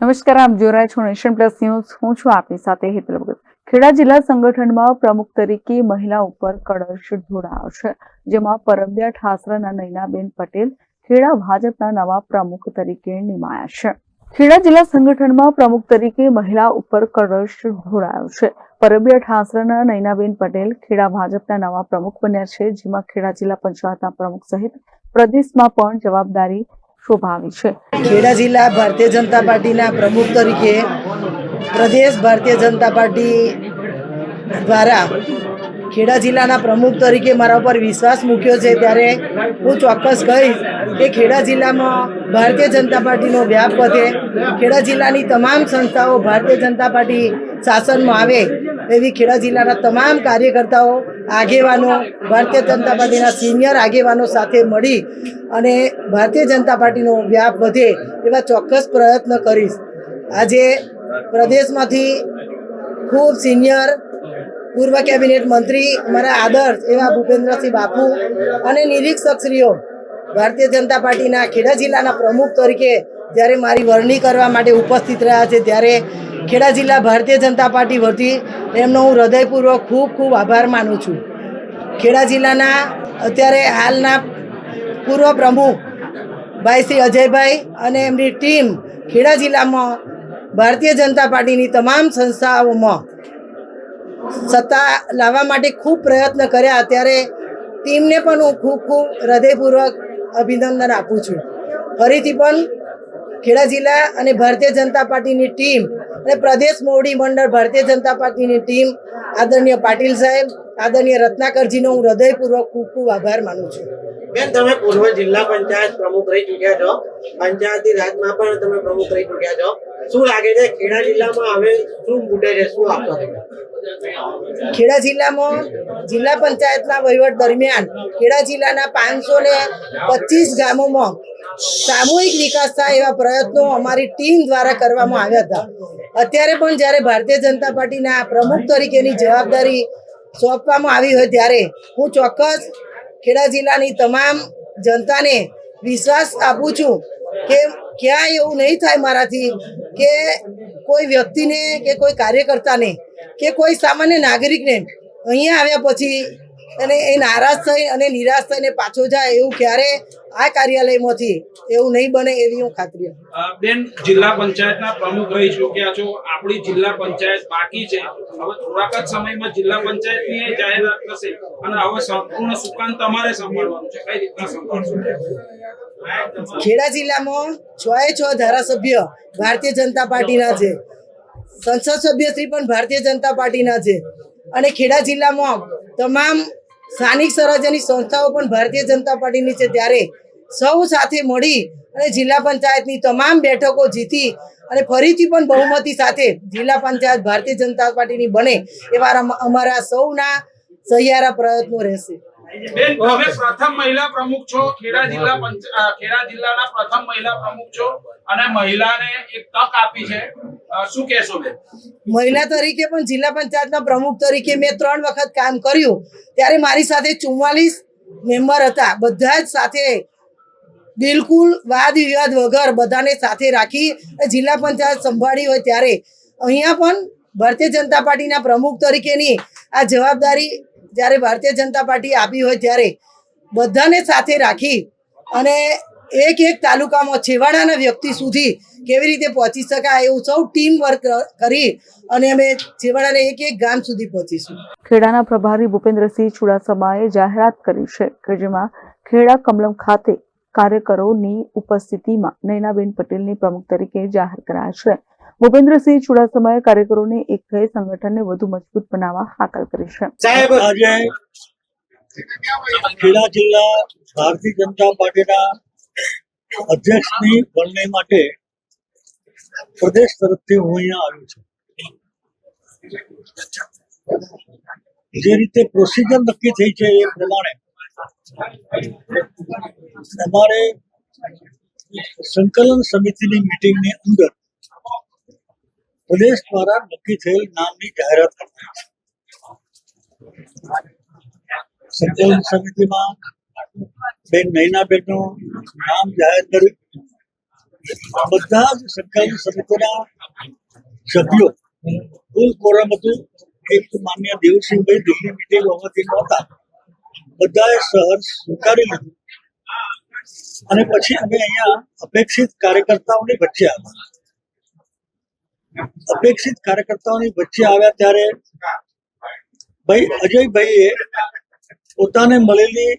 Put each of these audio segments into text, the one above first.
નમસ્કાર, આપ જોઈ રહ્યા છો નેશન પ્લસ ન્યૂઝ। હું છું આપની સાથે હેતલ ભગત। ખેડા જિલ્લા સંગઠનમાં પ્રમુખ તરીકે મહિલા ઉપર કળશ ઢોળાયો છે, જેમાં પરબ્યા ઠાસરાના નૈનાબેન પટેલ ખેડા ભાજપના નવા પ્રમુખ તરીકે નિમાયા છે। ખેડા જિલ્લા સંગઠનમાં પ્રમુખ તરીકે મહિલા ઉપર કળશ ઢોળાયો છે। પરબ્યા ઠાસરાના નૈનાબેન પટેલ ખેડા ભાજપના નવા પ્રમુખ બન્યા છે, જેમાં ખેડા જિલ્લા પંચાયતના પ્રમુખ સહિત પ્રદેશમાં પણ જવાબદારી શોભાવી છે। ખેડા જિલ્લા ભારતીય જનતા પાર્ટીના પ્રમુખ તરીકે પ્રદેશ ભારતીય જનતા પાર્ટી દ્વારા ખેડા જિલ્લાના પ્રમુખ તરીકે મારા ઉપર વિશ્વાસ મૂક્યો છે, ત્યારે હું ચોક્કસ કહીશ કે ખેડા જિલ્લામાં ભારતીય જનતા પાર્ટીનો વ્યાપ વધે, ખેડા જિલ્લાની તમામ સંસ્થાઓ ભારતીય જનતા પાર્ટી શાસનમાં આવે એવી ખેડા જિલ્લાના તમામ કાર્યકર્તાઓ, આગેવાનો, ભારતીય જનતા પાર્ટીના સિનિયર આગેવાનો સાથે મળી અને ભારતીય જનતા પાર્ટીનો વ્યાપ વધે એવા ચોક્કસ પ્રયત્ન કરીશ। આજે પ્રદેશમાંથી ખૂબ સિનિયર પૂર્વ કેબિનેટ મંત્રી અમારા આદર્શ એવા ભૂપેન્દ્રસિંહ બાપુ અને નિરીક્ષકશ્રીઓ ભારતીય જનતા પાર્ટીના ખેડા જિલ્લાના પ્રમુખ તરીકે જ્યારે મારી વરણી કરવા માટે ઉપસ્થિત રહ્યા છે, ત્યારે ખેડા જિલ્લા ભારતીય જનતા પાર્ટી વતી એમનો હું હૃદયપૂર્વક ખૂબ ખૂબ આભાર માનું છું। ખેડા જિલ્લાના અત્યારે હાલના પૂર્વ પ્રમુખ ભાઈ શ્રી અજયભાઈ અને એમની ટીમ ખેડા જિલ્લામાં ભારતીય જનતા પાર્ટીની તમામ સંસ્થાઓમાં સત્તા લાવવા માટે ખૂબ પ્રયત્ન કર્યા, ત્યારે ટીમને પણ હું ખૂબ ખૂબ હૃદયપૂર્વક અભિનંદન આપું છું। ફરીથી પણ ખેડા જિલ્લા અને ભારતીય જનતા પાર્ટીની ટીમ અને પ્રદેશ મોવડી મંડળ ભારતીય જનતા પાર્ટીની ટીમ આદરણીય પાટીલ સાહેબ, આદરણીય રત્નાકરજીનો હું હૃદયપૂર્વક ખૂબ ખૂબ આભાર માનું છું। બેન, તમે પૂર્વ જિલ્લા પંચાયત પ્રમુખ રહી ચૂક્યા છો, પંચાયતી રાજમાં પણ તમે પ્રમુખ રહી ચૂક્યા છો, શું લાગે છે ખેડા જિલ્લામાં હવે શું મૂડે છે, શું આપશો? ખેડા જિલ્લામાં જિલ્લા પંચાયતના વહીવટ દરમિયાન ખેડા જિલ્લાના 525 ગામોમાં સામૂહિક વિકાસ થાય એવા પ્રયત્નો અમારી ટીમ દ્વારા કરવામાં આવ્યા હતા। અત્યારે પણ જ્યારે ભારતીય જનતા પાર્ટીના પ્રમુખ તરીકેની જવાબદારી સોંપવામાં આવી હોય, ત્યારે હું ચોક્કસ ખેડા જિલ્લાની તમામ જનતાને વિશ્વાસ આપું છું કે ક્યાંય એવું નહીં થાય મારાથી કે કોઈ વ્યક્તિને કે કોઈ કાર્યકર્તાને કે કોઈ સામાન્ય નાગરિકને અહીંયા આવ્યા પછી અને એ નારાજ થઈ અને નિરાશ થઈને પાછો જાય, એવું ક્યારે આ કાર્યાલયમાંથી એવું નહીં બને એવી હું ખાતરી આપું। બેન, જિલ્લા પંચાયતના પ્રમુખ રહી ચૂક્યા છો, આપણી જિલ્લા પંચાયત બાકી છે, હવે થોડાક જ સમયમાં જિલ્લા પંચાયતની જાહેરાત થશે અને હવે સંપૂર્ણ સુકાન તમારે સંભાળવાનું છે, કઈ રીતના સંભાળશો? ખેડા જિલ્લામાં 6 ધારાસભ્ય ભારતીય જનતા પાર્ટીના છે, સંસદ સભ્યશ્રી પણ ભારતીય જનતા પાર્ટીના છે અને ખેડા જિલ્લામાં તમામ સ્થાનિક સ્વરાજ્યની સંસ્થાઓ પણ ભારતીય જનતા પાર્ટીની છે, ત્યારે સૌ સાથે મળી અને જિલ્લા પંચાયતની તમામ બેઠકો જીતી અને ફરીથી પણ બહુમતી સાથે જિલ્લા પંચાયત ભારતીય જનતા પાર્ટીની બને એવા અમારા સૌના સહિયારા પ્રયત્નો રહેશે। બેન, તમે પ્રથમ મહિલા પ્રમુખ છો, ખેડા જિલ્લાના પ્રથમ મહિલા પ્રમુખ છો અને મહિલાને એક તક આપી છે, શું કહેશો બેન? મહિલા તરીકે પણ જિલ્લા પંચાયતના પ્રમુખ તરીકે મેં 3 વખત કામ કર્યું, ત્યારે મારી સાથે 44 મેમ્બર હતા, બધા જ સાથે બિલકુલ વાદ વિવાદ વગર બધાને સાથે રાખી જિલ્લા પંચાયત સંભાળી હોય, ત્યારે અહીંયા પણ ભારતીય જનતા પાર્ટીના પ્રમુખ તરીકેની આ જવાબદારી જ્યારે ભારતીય જનતા પાર્ટી આપી હોય, ત્યારે બધાને સાથે રાખી અને એક એક તાલુકામાં છેવાડાના વ્યક્તિ સુધી કેવી રીતે પહોંચી શકાય એવું સૌ ટીમ વર્ક કરી અને અમે છેવાડાના એક એક ગામ સુધી પહોંચીશું। ખેડાના પ્રભારી ભૂપેન્દ્રસિંહ ચુડાસમાએ જાહેરાત કરી છે કે જેમાં ખેડા કમલમ ખાતે કાર્યકરોની ઉપસ્થિતિમાં નૈનાબેન પટેલની પ્રમુખ તરીકે જાહેર કરાયા છે। ભૂપેન્દ્રસિંહ ચુડાસમાએ કાર્યકરોને એક થઈ સંગઠનને વધુ મજબૂત બનાવવા હાકલ કરી છે। સાહેબ, આજે ખેડા જિલ્લા ભારતીય જનતા પાર્ટીના અધ્યક્ષની વરણી માટે પ્રદેશ તરફથી હું અહીંયા આવ્યો છું। જે રીતે પ્રોસિજર નક્કી થઈ છે એ પ્રમાણે અમારે સંકલન સમિતિની મીટિંગની અંદર પ્રદેશ દ્વારા નક્કી થયેલ નામની જાહેરાત કરવાની છે। સંકલન સમિતિમાં બેન નૈનાબેનનું નામ જાહેર કર્યું, બધા જ સંકલન સમિતિના સભ્યો કુલ કોરમ હતું. એક માન્ય દેવસિંહભાઈ દિલ્હી મિટિંગ હોવાથી નહોતા, બધાએ સહજ સ્વીકારી લીધું. અને પછી અમે અહીંયા અપેક્ષિત કાર્યકર્તાઓની વચ્ચે આવ્યા. અપેક્ષિત કાર્યકર્તાઓની વચ્ચે આવ્યા ત્યારે ભાઈ અજયભાઈએ પોતાને મળેલી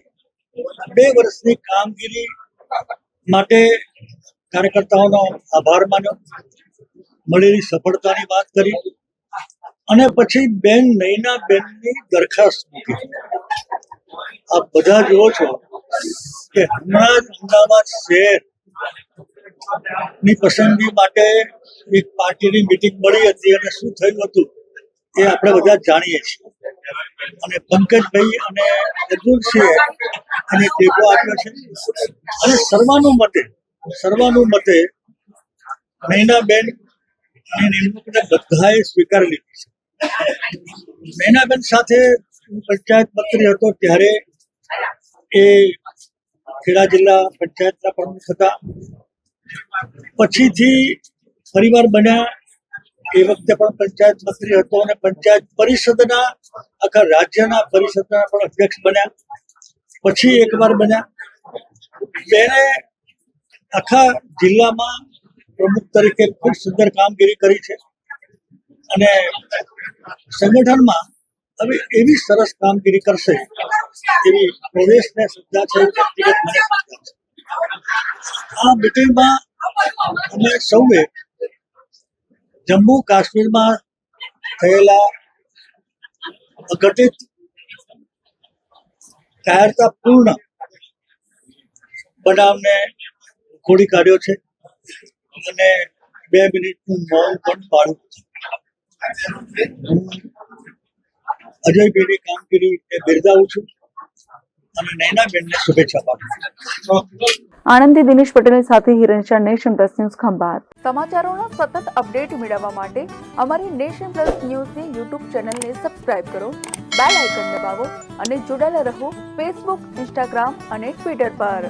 2 વર્ષની કામગીરી માટે કાર્યકર્તાઓનો આભાર માન્યો, મળેલી સફળતાની વાત કરી અને પછી બેન નયનાબેનની દરખાસ્ત મૂકી. આપ બધા જુઓ છો કે હમણાં જ અમદાવાદ શહેર ની પસંદગી માટે એક પાર્ટીની મીટિંગ મળી હતી અને શું થયું હતું એ આપણે બધા જાણીએ છીએ. અને પંકજભાઈ અને અર્જુનસિંહે એને ટેકો આપ્યો છે અને સર્વાનુમતે નયનાબેન ની નિમણૂકને બધાએ સ્વીકારી લીધી છે. નયનાબેન સાથે હું પંચાયત મંત્રી હતો ત્યારે એ ખેડા જિલ્લા પંચાયતના પ્રમુખ હતા. પછીથી પરિવાર બન્યા, એ વખતે પણ પંચાયત મંત્રી હતો અને પંચાયત પરિષદના આખા રાજ્યના પરિષદના પણ અધ્યક્ષ બન્યા. પછી એકવાર બન્યા. બેને આખા જિલ્લામાં પ્રમુખ તરીકે ખૂબ સુંદર કામગીરી કરી છે અને સંગઠનમાં હવે એવી સરસ કામગીરી કરશે એવી પ્રદેશને શ્રદ્ધા છે, વ્યક્તિગત મને શ્રદ્ધા છે. આ મિટિંગમાં અમે સૌએ જમ્મુ કાશ્મીરમાં થયેલા અઘટિત કાયરતાપૂર્ણ બનાવને ખોડી કાઢ્યો છે અને 2 મિનિટનું મૌન પણ પાળ્યું છે. હું અજયભાઈની કામગીરીને બિરદાવું છું અને નયનાબેનને શુભેચ્છા પાઠવું છું. આણંદથી દિનેશ પટેલની સાથે હિરણચંદ, નેશન પ્લસ ન્યૂઝ ખંભાત. સમાચારોનો સતત અપડેટ મેળવવા માટે અમારી નેશન પ્લસ ન્યૂઝની યુટ્યુબ ચેનલને સબસ્ક્રાઇબ કરો, બેલ આઇકન દબાવો અને જોડાયેલા રહો ફેસબુક, ઇન્સ્ટાગ્રામ અને ટ્વિટર પર.